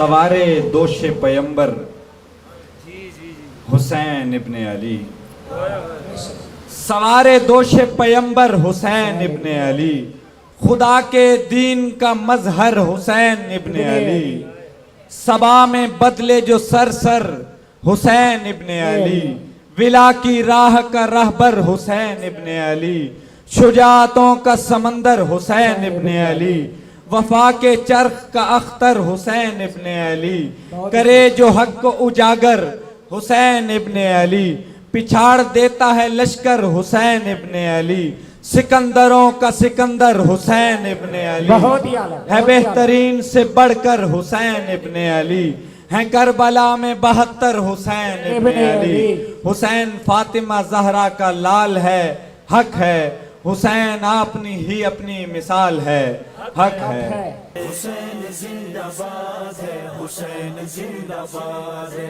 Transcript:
सवारे दोशे पैगंबर हुसैन इब्ने अली, सवारे दोशे पैगंबर हुसैन इब्ने अली, खुदा के दीन का मजहर हुसैन इब्ने अली, सबा में बदले जो सर सर हुसैन इब्ने अली, विला की राह का रहबर हुसैन इब्ने अली, शुजातों का समंदर हुसैन इब्ने अली, वफा के चरख का अख्तर हुसैन इब्ने अली, करे जो हक को उजागर हुसैन इब्ने अली, पिछाड़ देता है लश्कर हुसैन इब्ने अली, सिकंदरों का सिकंदर हुसैन इब्ने अली है, बेहतरीन से बढ़कर हुसैन इब्ने अली है, करबला में 72 हुसैन इब्ने अली, हुसैन फातिमा जहरा का लाल है, हक है हुसैन अपनी ही अपनी मिसाल है, हक है। हुसैन जिंदाबाद है, हुसैन जिंदाबाद है।